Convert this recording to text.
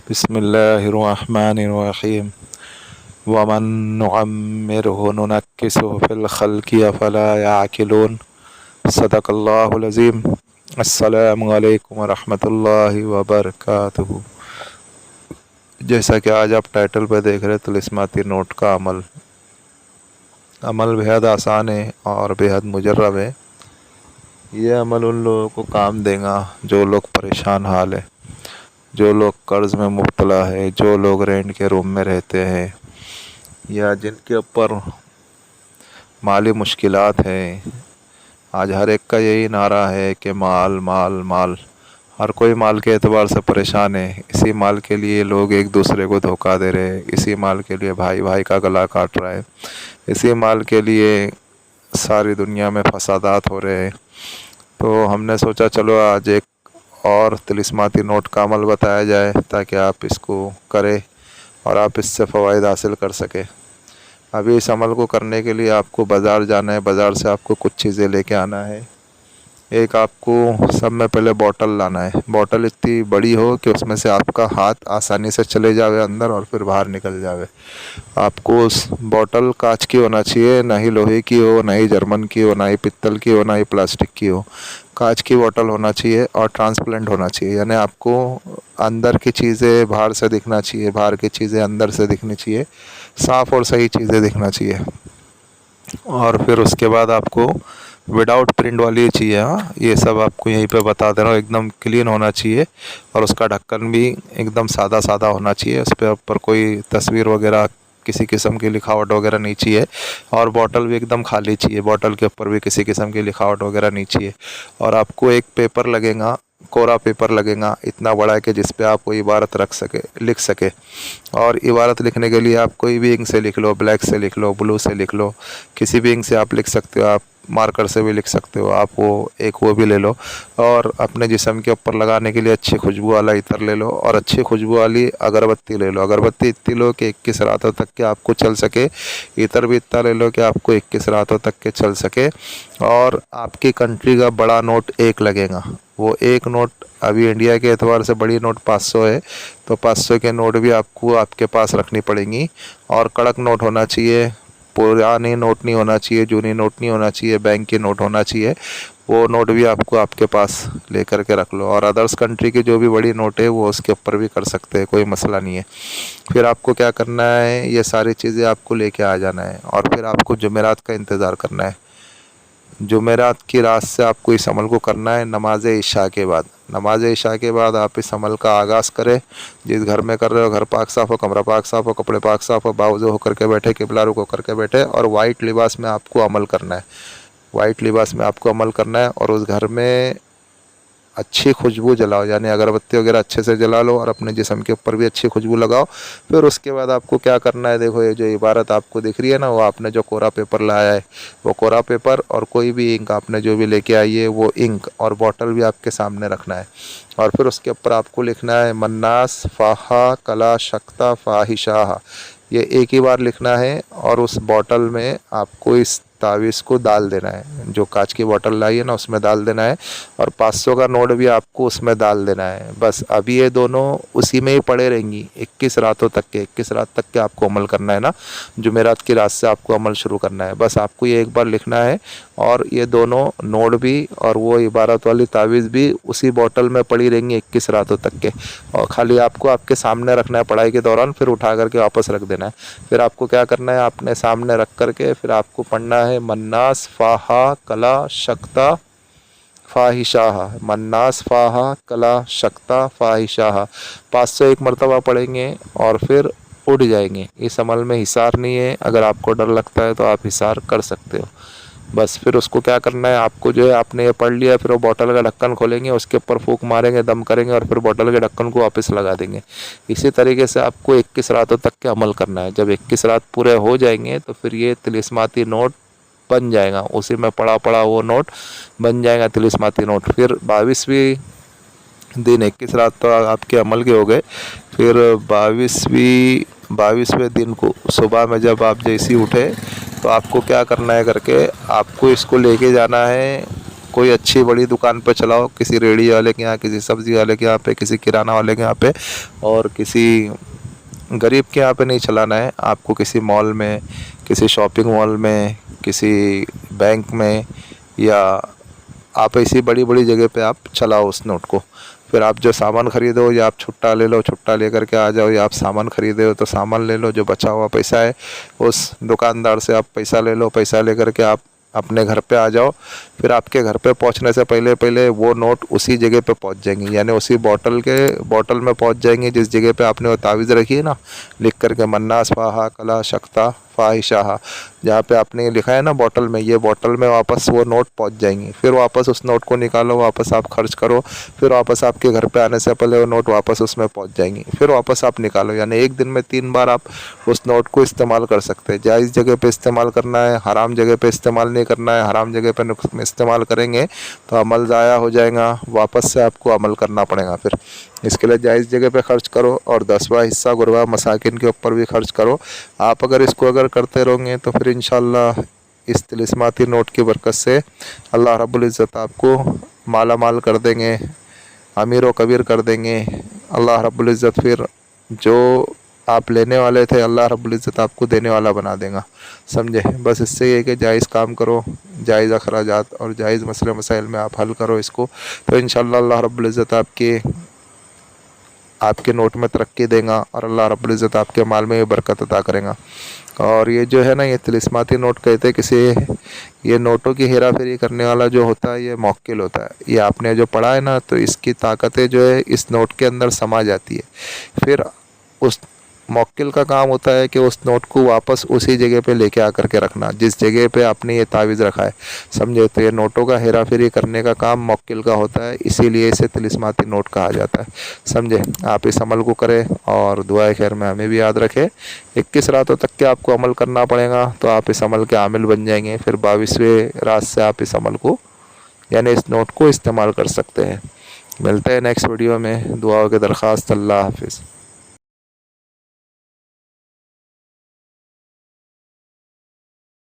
बिस्मिल्लाहिर्रहमानिर्रहीम वमन नुअम्मिरहु नुनक्किसहु फिल खल्क़ि अफ़ला याक़िलून सदक़ल्लाहुल अज़ीम। अस्सलामु अलैकुम वरहमतुल्लाहि वबरकातुहू। जैसा कि आज आप टाइटल पर देख रहे तिलिस्माती नोट का अमल बेहद आसान है और बेहद मुजर्रब है। ये अमल उन लोगों को काम देगा जो लोग परेशान हाल है, जो लोग कर्ज़ में मुब्तला है, जो लोग रेंट के रूम में रहते हैं या जिनके ऊपर माली मुश्किलात हैं। आज हर एक का यही नारा है कि माल माल माल। हर कोई माल के एतबार से परेशान है। इसी माल के लिए लोग एक दूसरे को धोखा दे रहे हैं, इसी माल के लिए भाई भाई का गला काट रहा है, इसी माल के लिए सारी दुनिया में फसादात हो रहे हैं। तो हमने सोचा चलो आज एक और तिलिस्माती नोट का अमल बताया जाए ताकि आप इसको करें और आप इससे फ़वाइद हासिल कर सकें। अभी इस अमल को करने के लिए आपको बाज़ार जाना है। बाज़ार से आपको कुछ चीज़ें लेके आना है। एक आपको सब में पहले बॉटल लाना है। बॉटल इतनी बड़ी हो कि उसमें से आपका हाथ आसानी से चले जावे अंदर और फिर बाहर निकल जावे। आपको उस बॉटल कांच की होना चाहिए, ना ही लोहे की हो, ना ही जर्मन की हो, ना ही पित्तल की हो, ना ही प्लास्टिक की हो। कांच की बॉटल होना चाहिए और ट्रांसपेरेंट होना चाहिए, यानी आपको अंदर की चीज़ें बाहर से दिखना चाहिए, बाहर की चीज़ें अंदर से दिखनी चाहिए, साफ़ और सही चीज़ें दिखना चाहिए। और फिर उसके बाद आपको विदाउट प्रिंट वाली चाहिए। हाँ, ये सब आपको यहीं पे बता दे रहा हूँ। एकदम क्लीन होना चाहिए और उसका ढक्कन भी एकदम सादा सादा होना चाहिए। उस पर ऊपर कोई तस्वीर वगैरह, किसी किस्म की लिखावट वगैरह नहीं चाहिए। और बॉटल भी एकदम खाली चाहिए, बॉटल के ऊपर भी किसी किस्म की लिखावट वगैरह नहीं चाहिए। और आपको एक पेपर लगेगा, कोरा पेपर लगेगा, इतना बड़ा है कि जिस पे आप कोई इबारत लिख सके। और इबारत लिखने के लिए आप कोई भी इंक से लिख लो, ब्लैक से लिख लो, ब्लू से लिख लो, किसी भी इंक से आप लिख सकते हो। आप मार्कर से भी लिख सकते हो। आप वो भी ले लो और अपने जिस्म के ऊपर लगाने के लिए अच्छी खुशबू वाला इत्र ले लो और अच्छी खुशबू वाली अगरबत्ती ले लो। अगरबत्ती इतनी लो कि 21 रातों तक के आपको चल सके। इत्र भी इतना ले लो कि आपको 21 रातों तक के चल सके। और आपकी कंट्री का बड़ा नोट एक लगेगा। वो एक नोट, अभी इंडिया के एतबार से बड़ी नोट 500 है, तो 500 के नोट भी आपको आपके पास रखनी पड़ेंगी। और कड़क नोट होना चाहिए, पुरानी नोट नहीं होना चाहिए, जूनी नोट नहीं होना चाहिए, बैंक की नोट होना चाहिए। वो नोट भी आपको आपके पास ले कर के रख लो। और अदर्स कंट्री की जो भी बड़ी नोट है वो उसके ऊपर भी कर सकते हैं, कोई मसला नहीं है। फिर आपको क्या करना है, ये सारी चीज़ें आपको लेके आ जाना है और फिर आपको जुमेरात का इंतज़ार करना है। जुमेरात की रात से आपको इस अमल को करना है नमाज इशा के बाद। नमाज इशा के बाद आप इस अमल का आगाज़ करें। जिस घर में कर रहे हो घर पाक साफ़ हो, कमरा पाक साफ़ हो, कपड़े पाक साफ़ हो, बावजू होकर के बैठे, किबला रुख होकर के बैठे और वाइट लिबास में आपको अमल करना है। वाइट लिबास में आपको अमल करना है और उस घर में अच्छी खुशबू जलाओ, यानी अगरबत्ती वगैरह अच्छे से जला लो और अपने जिस्म के ऊपर भी अच्छी खुशबू लगाओ। फिर उसके बाद आपको क्या करना है, देखो ये जो इबारत आपको दिख रही है ना, वो आपने जो कोरा पेपर लाया है, वो कोरा पेपर और कोई भी इंक आपने जो भी लेके आई है वो इंक और बॉटल भी आपके सामने रखना है। और फिर उसके ऊपर आपको लिखना है मन्नास फ़ाहा कला शक्ता फ़ाहिशाह। ये एक ही बार लिखना है और उस बॉटल में आपको इस तावीज़ को डाल देना है। जो कांच की बोतल लाई है ना उसमें डाल देना है और 500 का नोट भी आपको उसमें डाल देना है। बस अभी ये दोनों उसी में ही पड़े रहेंगी 21 रातों तक के। 21 रात तक के आपको अमल करना है ना, जुमेरात की रात से आपको अमल शुरू करना है। बस आपको ये एक बार लिखना है और ये दोनों नोट भी और वो इबारत वाली तावीज़ भी उसी बोतल में पड़ी रहेंगी 21 रातों तक के। और खाली आपको आपके सामने रखना है पढ़ाई के दौरान, फिर उठा करके वापस रख देना है। फिर आपको क्या करना है, अपने सामने रख करके फिर आपको पढ़ना है मन्नास फ़ाहा कला शक्ता फ़ाहिशाह। मन्नास फ़ाहा कला शक्ता फ़ाहिशाह 501 मरतबा पढ़ेंगे और फिर उठ जाएंगे। इस अमल में हिसार नहीं है। अगर आपको डर लगता है तो आप हिसार कर सकते हो। बस फिर उसको क्या करना है, आपको जो है आपने ये पढ़ लिया, फिर वो बॉटल का ढक्कन खोलेंगे, उसके ऊपर फूंक मारेंगे, दम करेंगे और फिर बॉटल के ढक्कन को वापस लगा देंगे। इसी तरीके से आपको 21 रातों तक के अमल करना है। जब 21 रात पूरे हो जाएंगे तो फिर ये तिलिस्माती नोट बन जाएगा। उसी में पड़ा पड़ा वो नोट बन जाएगा तिलिस्माती नोट। फिर 22वीं दिन 21 रात तो आपके अमल के हो गए। फिर 22वें दिन को सुबह में जब आप जैसे ही उठे तो आपको क्या करना है करके आपको इसको लेके जाना है कोई अच्छी बड़ी दुकान पे चलाओ, किसी रेहड़ी वाले के यहाँ, किसी सब्ज़ी वाले के यहाँ पे, किसी किराना वाले के यहाँ पे, और किसी गरीब के यहाँ पे नहीं चलाना है आपको। किसी मॉल में, किसी शॉपिंग मॉल में, किसी बैंक में, या आप ऐसी बड़ी बड़ी जगह पे आप चलाओ उस नोट को। फिर आप जो सामान ख़रीदो, या आप छुट्टा ले लो, छुट्टा लेकर के आ जाओ, या आप सामान ख़रीदे हो तो सामान ले लो, जो बचा हुआ पैसा है उस दुकानदार से आप पैसा ले लो। पैसा लेकर के आप अपने घर पे आ जाओ। फिर आपके घर पे पहुंचने से पहले पहले वो नोट उसी जगह पे पहुंच जाएंगे, यानी उसी बॉटल में पहुंच जाएंगे जिस जगह पे आपने वो तावीज़ रखी है ना, लिख करके मन्ना स्वाहा कला शक्ता फ़ाहिशाहा, जहाँ पे आपने लिखा है ना बॉटल में, ये बॉटल में वापस वो नोट पहुंच जाएंगी। फिर वापस उस नोट को निकालो, वापस आप खर्च करो, फिर वापस आपके घर पे आने से पहले वो नोट वापस उसमें पहुंच जाएंगी, फिर वापस आप निकालो। यानी एक दिन में 3 बार आप उस नोट को इस्तेमाल कर सकते हैं। जायज़ जगह पे इस्तेमाल करना है, हराम जगह पे इस्तेमाल नहीं करना है। हराम जगह पे इस्तेमाल करेंगे तो अमल ज़ाया हो जाएगा, वापस से आपको अमल करना पड़ेगा। फिर इसके लिए जायज़ जगह पे ख़र्च करो, और 10वां हिस्सा गुरबा मसाकिन के ऊपर भी खर्च करो। आप अगर इसको करते रहोगे तो फिर इंशाअल्लाह इस तिलिस्माती नोट की बरकत से अल्लाह रब्बुल इज़्ज़त आपको माला माल कर देंगे, अमीर व कबीर कर देंगे। अल्लाह रब्बुल इज़्ज़त फिर जो आप लेने वाले थे अल्लाह रब्बुल इज़्ज़त आपको देने वाला बना देगा, समझे। बस इससे ये कि जायज़ काम करो, जायज़ अखराजात और जायज़ मसले मसाइल में आप हल करो इसको, तो इंशाअल्लाह अल्लाह रब्बुल इज़्ज़त आपके नोट में तरक्की देगा, और अल्लाह रब्बुल इज़्ज़त आपके माल में बरकत अता करेगा। और ये जो है ना, ये तिलिस्माती नोट कहते हैं किसी, ये नोटों की हेरा फेरी करने वाला जो होता है ये मौक्किल होता है। ये आपने जो पढ़ा है ना, तो इसकी ताकतें जो है इस नोट के अंदर समा जाती है। फिर उस मौक्किल का काम होता है कि उस नोट को वापस उसी जगह पे लेके आकर के रखना जिस जगह पे आपने ये तावीज़ रखा है, समझे। तो ये नोटों का हेरा फेरी करने का काम मौक्किल का होता है, इसीलिए इसे तिलिस्माती नोट कहा जाता है, समझे। आप इस अमल को करें और दुआए खैर में हमें भी याद रखें। 21 रातों तक के आपको अमल करना पड़ेगा, तो आप इस अमल के आमिल बन जाएंगे। फिर 22वें रात से आप इस अमल को, यानी इस नोट को इस्तेमाल कर सकते हैं। मिलते हैं नेक्स्ट वीडियो में। दुआओं की दरख्वास्त। अल्लाह हाफिज़।